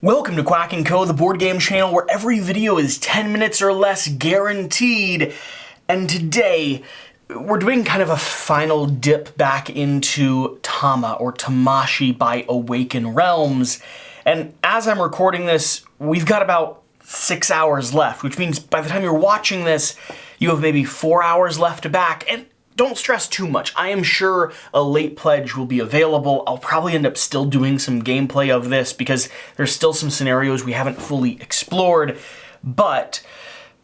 Welcome to Quack&Co, the board game channel where every video is 10 minutes or less guaranteed. And today, we're doing kind of a final dip back into Tama, or Tamashii by Awaken Realms. And as I'm recording this, we've got about 6 hours left, which means by the time you're watching this, you have maybe 4 hours left to back. And don't stress too much. I am sure a late pledge will be available. I'll probably end up still doing some gameplay of this because there's still some scenarios we haven't fully explored. But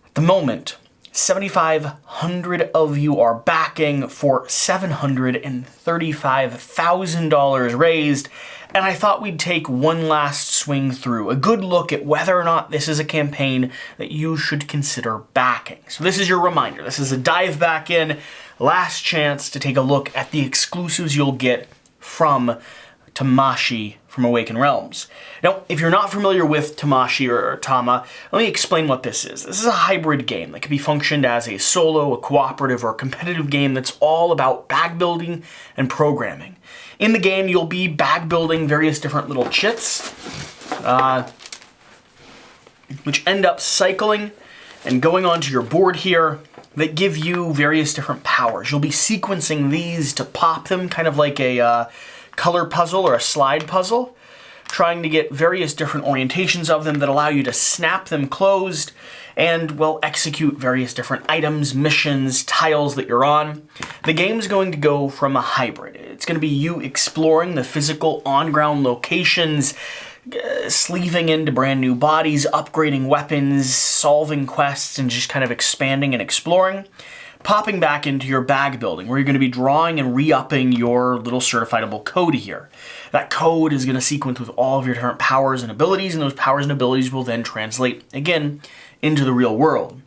at the moment, 7,500 of you are backing for $735,000 raised, and I thought we'd take one last swing through, a good look at whether or not this is a campaign that you should consider backing. So this is your reminder. This is a dive back in, last chance to take a look at the exclusives you'll get from Tamashii from Awaken Realms. Now, if you're not familiar with Tamashii or Tama, let me explain what this is. This is a hybrid game that can be functioned as a solo, a cooperative, or a competitive game that's all about bag building and programming. In the game, you'll be bag building various different little chits, which end up cycling and going onto your board here that give you various different powers. You'll be sequencing these to pop them, kind of like a color puzzle or a slide puzzle, trying to get various different orientations of them that allow you to snap them closed and, well, execute various different items, missions, tiles that you're on. The game's going to go from a hybrid. It's going to be you exploring the physical on-ground locations, sleeving into brand new bodies, upgrading weapons, solving quests, and just kind of expanding and exploring. Popping back into your bag building, where you're going to be drawing and re-upping your little certifiable code here. That code is going to sequence with all of your different powers and abilities, and those powers and abilities will then translate, again, into the real world.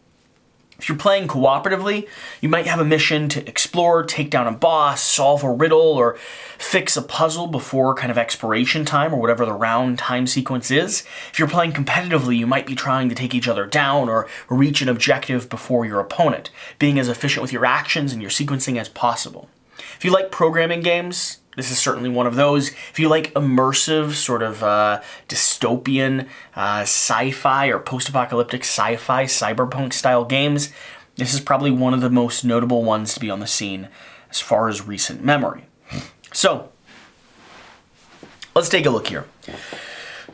If you're playing cooperatively, you might have a mission to explore, take down a boss, solve a riddle, or fix a puzzle before kind of expiration time or whatever the round time sequence is. If you're playing competitively, you might be trying to take each other down or reach an objective before your opponent, being as efficient with your actions and your sequencing as possible. If you like programming games, this is certainly one of those. If you like immersive, sort of dystopian, sci-fi or post-apocalyptic sci-fi, cyberpunk style games, this is probably one of the most notable ones to be on the scene as far as recent memory. So, let's take a look here.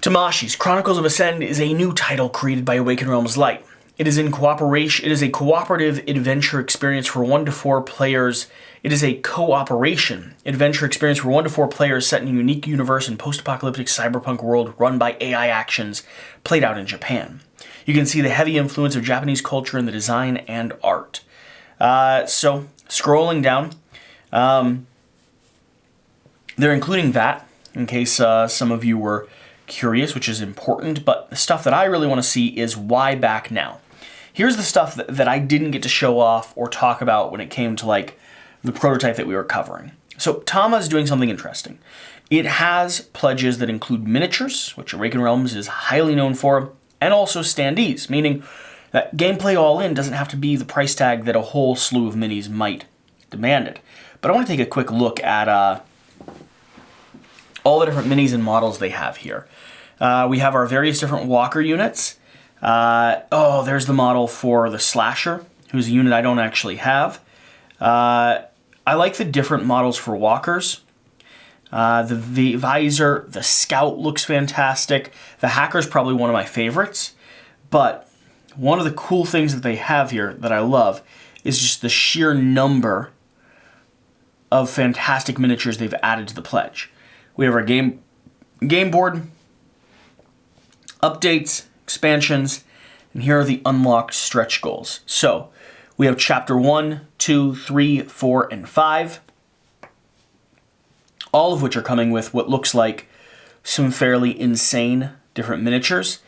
Tamashii's Chronicles of Ascendant is a new title created by Awaken Realms Light. It is a cooperative adventure experience for 1 to 4 players. It is a cooperation adventure experience for 1 to 4 players set in a unique universe and post-apocalyptic cyberpunk world run by AI actions, played out in Japan. You can see the heavy influence of Japanese culture in the design and art. So, scrolling down, they're including that, in case some of you were curious, which is important, but the stuff that I really want to see is why back now. Here's the stuff that I didn't get to show off or talk about when it came to, like, the prototype that we were covering. So Tama is doing something interesting. It has pledges that include miniatures, which Awaken Realms is highly known for, and also standees, meaning that gameplay all in doesn't have to be the price tag that a whole slew of minis might demand it. But I want to take a quick look at all the different minis and models they have here. We have our various different walker units. There's the model for the slasher, who's a unit I don't actually have. I like the different models for walkers. The visor, the scout looks fantastic. The hacker's probably one of my favorites. But one of the cool things that they have here that I love is just the sheer number of fantastic miniatures they've added to the pledge. We have our game board, updates, expansions, and here are the unlocked stretch goals. So, we have Chapter 1, 2, 3, 4, and 5, all of which are coming with what looks like some fairly insane different miniatures.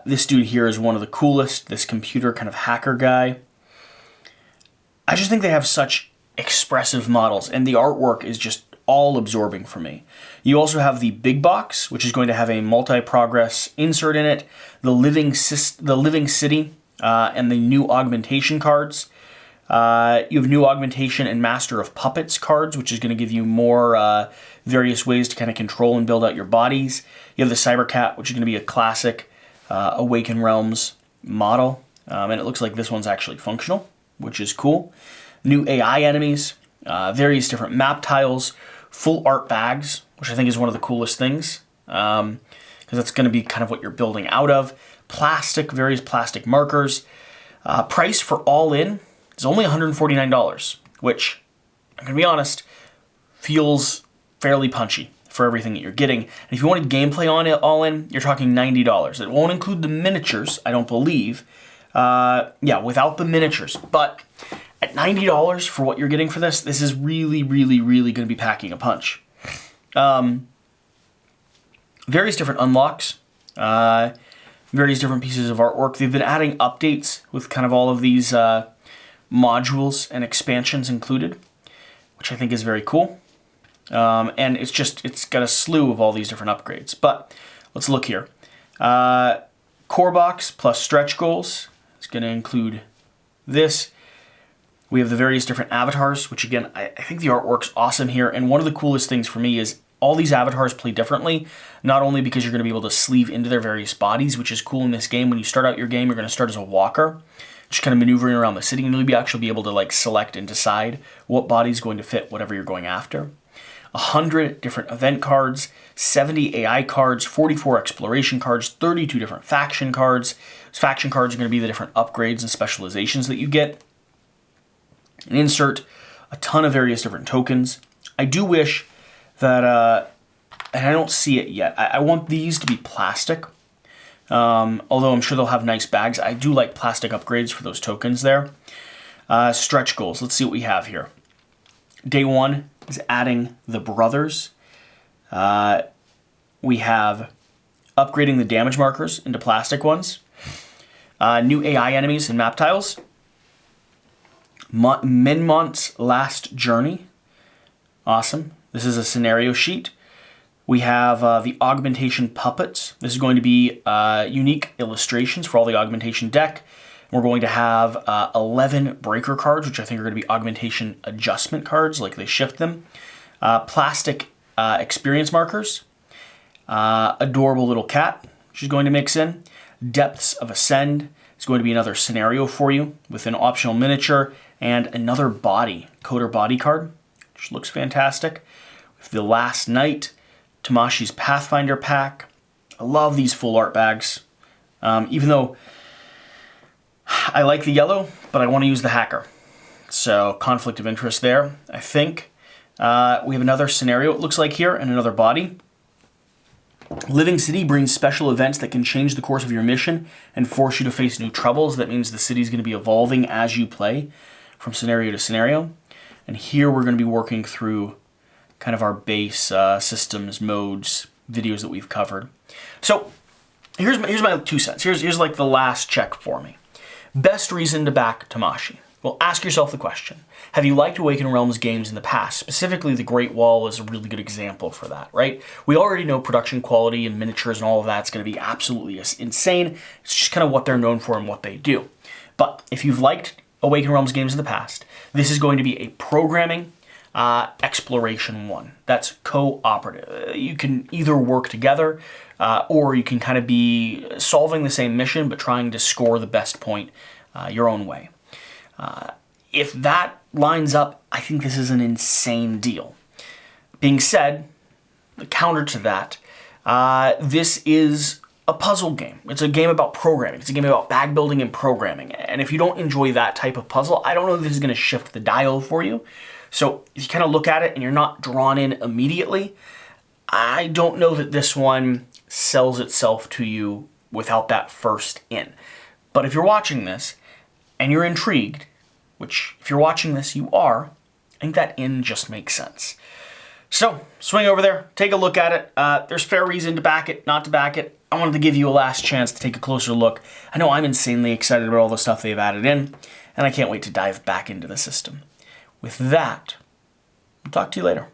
This dude here is one of the coolest, this computer kind of hacker guy. I just think they have such expressive models, and the artwork is just all absorbing for me. You also have the big box, which is going to have a multi-progress insert in it, the living city, and the new augmentation cards. You have new augmentation and master of puppets cards, which is going to give you more various ways to kind of control and build out your bodies. You have the Cyber Cat, which is going to be a classic Awaken Realms model. And it looks like this one's actually functional, which is cool. New AI enemies, various different map tiles, full art bags, which I think is one of the coolest things, because that's going to be kind of what you're building out of. Plastic, various plastic markers. Price for all in is only $149, which, I'm going to be honest, feels fairly punchy for everything that you're getting. And if you wanted gameplay on it all in, you're talking $90. It won't include the miniatures, I don't believe. Yeah, without the miniatures. But at $90 for what you're getting for this is really, really, really going to be packing a punch. Various different unlocks, various different pieces of artwork. They've been adding updates with kind of all of these modules and expansions included, which I think is very cool. And it's got a slew of all these different upgrades. But let's look here. Core box plus stretch goals. It's going to include this. We have the various different avatars, which again, I think the artwork's awesome here. And one of the coolest things for me is all these avatars play differently, not only because you're going to be able to sleeve into their various bodies, which is cool in this game. When you start out your game, you're going to start as a walker, just kind of maneuvering around the city, and you'll actually be able to like select and decide what body's going to fit whatever you're going after. 100 different event cards, 70 AI cards, 44 exploration cards, 32 different faction cards. Those faction cards are going to be the different upgrades and specializations that you get. An insert, a ton of various different tokens. I do wish that, and I don't see it yet, I want these to be plastic. Although I'm sure they'll have nice bags. I do like plastic upgrades for those tokens there. Stretch goals, let's see what we have here. Day one is adding the brothers. We have upgrading the damage markers into plastic ones. New AI enemies and map tiles. Minmont's Last Journey. Awesome. This is a scenario sheet. We have the augmentation puppets. This is going to be unique illustrations for all the augmentation deck. We're going to have 11 breaker cards, which I think are going to be augmentation adjustment cards, like they shift them. Plastic experience markers. Adorable little cat, which is going to mix in. Depths of Ascend is going to be another scenario for you with an optional miniature and another body, coder body card, which looks fantastic. With the Last Night, Tamashi's Pathfinder pack. I love these full art bags, even though I like the yellow, but I want to use the hacker. So conflict of interest there, I think. We have another scenario, it looks like here, and another body. Living City brings special events that can change the course of your mission and force you to face new troubles. That means the city's going to be evolving as you play from scenario to scenario. And here we're going to be working through kind of our base systems, modes, videos that we've covered. So here's my 2 cents. Here's like the last check for me. Best reason to back Tamashii. Well, ask yourself the question. Have you liked Awaken Realms games in the past? Specifically, the Great Wall is a really good example for that, right? We already know production quality and miniatures and all of that's going to be absolutely insane. It's just kind of what they're known for and what they do. But if you've liked Awaken Realms games in the past, this is going to be a programming exploration one. That's cooperative. You can either work together or you can kind of be solving the same mission but trying to score the best point your own way. If that lines up, I think this is an insane deal. Being said, the counter to that, this is a puzzle game. It's a game about programming. It's a game about bag building and programming. And if you don't enjoy that type of puzzle, I don't know if this is going to shift the dial for you. So if you kind of look at it and you're not drawn in immediately, I don't know that this one sells itself to you without that first in. But if you're watching this and you're intrigued, which if you're watching this, you are, I think that in just makes sense. So swing over there, take a look at it. There's fair reason to back it, not to back it. I wanted to give you a last chance to take a closer look. I know I'm insanely excited about all the stuff they've added in, and I can't wait to dive back into the system. With that, I'll talk to you later.